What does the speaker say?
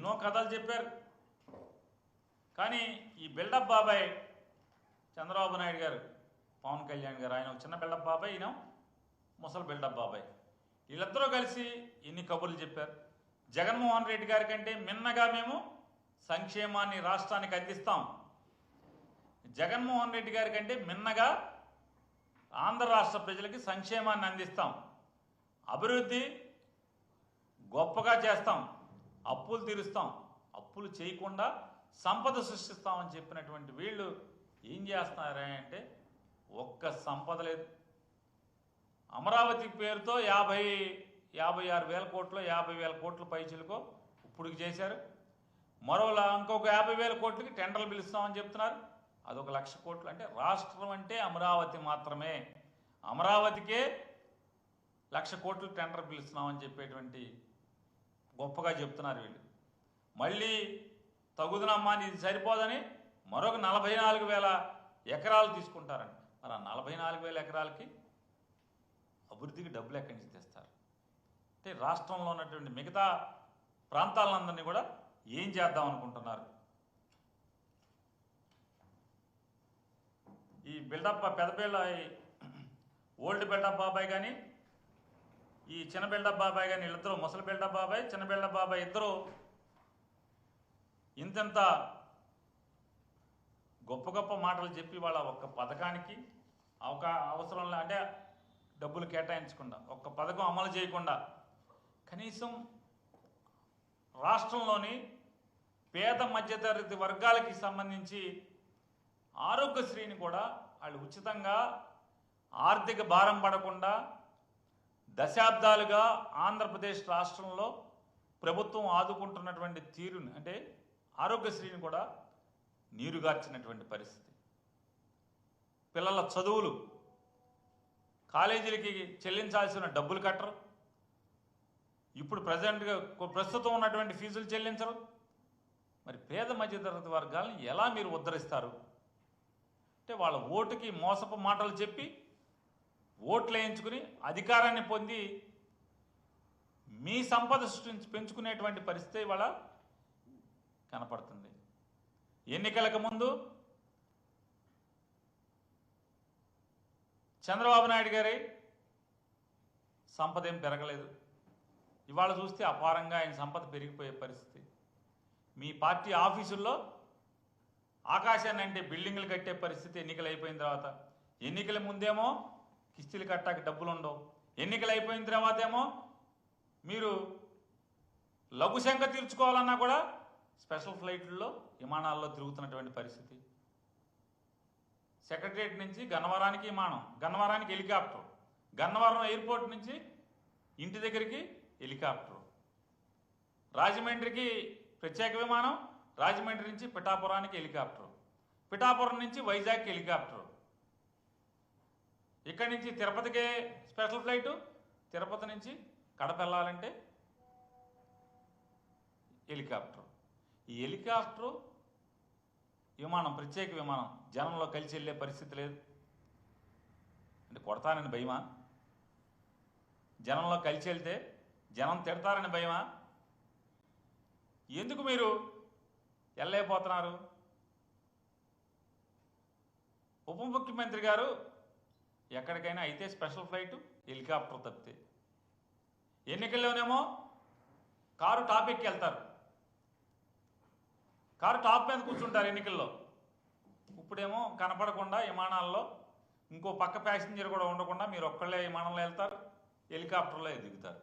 ఎన్నో కథలు చెప్పారు. కానీ ఈ బిల్డప్ బాబాయ్ చంద్రబాబు నాయుడు గారు, పవన్ కళ్యాణ్ గారు, ఆయన ఒక చిన్న బిల్డప్ బాబాయ్, ఈయన ముసలి బిల్డప్ బాబాయ్, వీళ్ళిద్దరూ కలిసి ఎన్ని కబుర్లు చెప్పారు. జగన్మోహన్ రెడ్డి గారి కంటే మిన్నగా మేము సంక్షేమాన్ని రాష్ట్రానికి అందిస్తాం, జగన్మోహన్ రెడ్డి గారి కంటే మిన్నగా ఆంధ్ర రాష్ట్ర ప్రజలకి సంక్షేమాన్ని అందిస్తాం, అభివృద్ధి గొప్పగా చేస్తాం, అప్పులు తీరుస్తాం, అప్పులు చేయకుండా సంపద సృష్టిస్తామని చెప్పినటువంటి వీళ్ళు ఏం చేస్తున్నారా అంటే ఒక్క సంపద లేదు. అమరావతి పేరుతో 56,000 కోట్లు 50,000 కోట్ల పైచిలకు ఇప్పుడు చేశారు. మరోలా ఇంకొక 50,000 కోట్లకి టెండర్లు పిలుస్తామని చెప్తున్నారు. అదొక 1,00,000 కోట్లు. అంటే రాష్ట్రం అంటే అమరావతి మాత్రమే, అమరావతికే 1,00,000 కోట్లు టెండర్ పిలుస్తున్నామని చెప్పేటువంటి గొప్పగా చెప్తున్నారు వీళ్ళు. మళ్ళీ తగుదనమ్మా ఇది సరిపోదని మరొక 44,000 ఎకరాలు తీసుకుంటారండి. మరి ఆ 44,000 ఎకరాలకి అభివృద్ధికి డబ్బులు ఎక్కడి నుంచి తెస్తారు? అంటే రాష్ట్రంలో ఉన్నటువంటి మిగతా ప్రాంతాలందరినీ కూడా ఏం చేద్దాం అనుకుంటున్నారు? ఈ బిల్డప్ పెద్దపేళ్ళ ఓల్డ్ బిల్డప్ బాబాయ్ కానీ ఈ చిన్న బిల్డప్ బాబాయ్ కానీ వీళ్ళిద్దరూ, ముసలి బిల్డప్ బాబాయ్ చిన్న బిల్డప్ బాబాయ్ ఇద్దరు ఇంతంత గొప్ప గొప్ప మాటలు చెప్పి వాళ్ళ ఒక్క పథకానికి ఒక అవసరం అంటే డబ్బులు కేటాయించకుండా, ఒక్క పథకం అమలు చేయకుండా, కనీసం రాష్ట్రంలోని పేద మధ్యతరగతి వర్గాలకి సంబంధించి ఆరోగ్యశ్రీని కూడా వాళ్ళు ఉచితంగా ఆర్థిక భారం పడకుండా దశాబ్దాలుగా ఆంధ్రప్రదేశ్ రాష్ట్రంలో ప్రభుత్వం ఆదుకుంటున్నటువంటి తీరుని, అంటే ఆరోగ్యశ్రీని కూడా నీరుగార్చినటువంటి పరిస్థితి. పిల్లల చదువులు, కాలేజీలకి చెల్లించాల్సిన డబ్బులు కట్టరు, ఇప్పుడు ప్రస్తుతం ఉన్నటువంటి ఫీజులు చెల్లించరు. మరి పేద మధ్యతరగతి వర్గాలను ఎలా మీరు ఉద్ధరిస్తారు? అంటే వాళ్ళ ఓటుకి మోసపు మాటలు చెప్పి ఓట్లు వేయించుకుని అధికారాన్ని పొంది మీ సంపద పెంచుకునేటువంటి పరిస్థితి ఇవాళ కనపడుతుంది. ఎన్నికలకు ముందు చంద్రబాబు నాయుడు గారి సంపద ఏం పెరగలేదు, ఇవాళ చూస్తే అపారంగా ఆయన సంపద పెరిగిపోయే పరిస్థితి. మీ పార్టీ ఆఫీసుల్లో ఆకాశాన్ని అంటే బిల్డింగులు కట్టే పరిస్థితి ఎన్నికలు అయిపోయిన తర్వాత. ఎన్నికల ముందేమో కిస్తీలు కట్టాక డబ్బులు ఉండవు, ఎన్నికలు అయిపోయిన తర్వాత ఏమో మీరు లఘుశంక తీర్చుకోవాలన్నా కూడా స్పెషల్ ఫ్లైట్లలో విమానాల్లో తిరుగుతున్నటువంటి పరిస్థితి. సెక్రటరియట్ నుంచి గన్నవరానికి విమానం, గన్నవరానికి హెలికాప్టర్, గన్నవరం ఎయిర్పోర్ట్ నుంచి ఇంటి దగ్గరికి హెలికాప్టర్, రాజమండ్రికి ప్రత్యేక విమానం, రాజమండ్రి నుంచి పిఠాపురానికి హెలికాప్టర్, పిఠాపురం నుంచి వైజాగ్కి హెలికాప్టర్, ఇక్కడి నుంచి తిరుపతికే స్పెషల్ ఫ్లైటు, తిరుపతి నుంచి కడప వెళ్ళాలంటే హెలికాప్టర్. ఈ హెలికాప్టరు విమానం, ప్రత్యేక విమానం జనంలో కలిసి వెళ్ళే పరిస్థితి లేదు. అంటే కొడతానని భయమా? జనంలో కలిసి వెళ్తే జనం తిడతారని భయమా? ఎందుకు మీరు వెళ్ళలేకపోతున్నారు? ఉప ముఖ్యమంత్రి గారు ఎక్కడికైనా అయితే స్పెషల్ ఫ్లైటు, హెలికాప్టర్ తప్పితే, ఎన్నికల్లోనేమో కారు టాప్ ఎక్కి వెళ్తారు, కారు టాప్ మీద కూర్చుంటారు ఎన్నికల్లో. ఇప్పుడేమో కనపడకుండా విమానాల్లో ఇంకో పక్క ప్యాసింజర్ కూడా ఉండకుండా మీరు ఒక్కళ్ళే విమానంలో వెళ్తారు, హెలికాప్టర్లో దిగుతారు.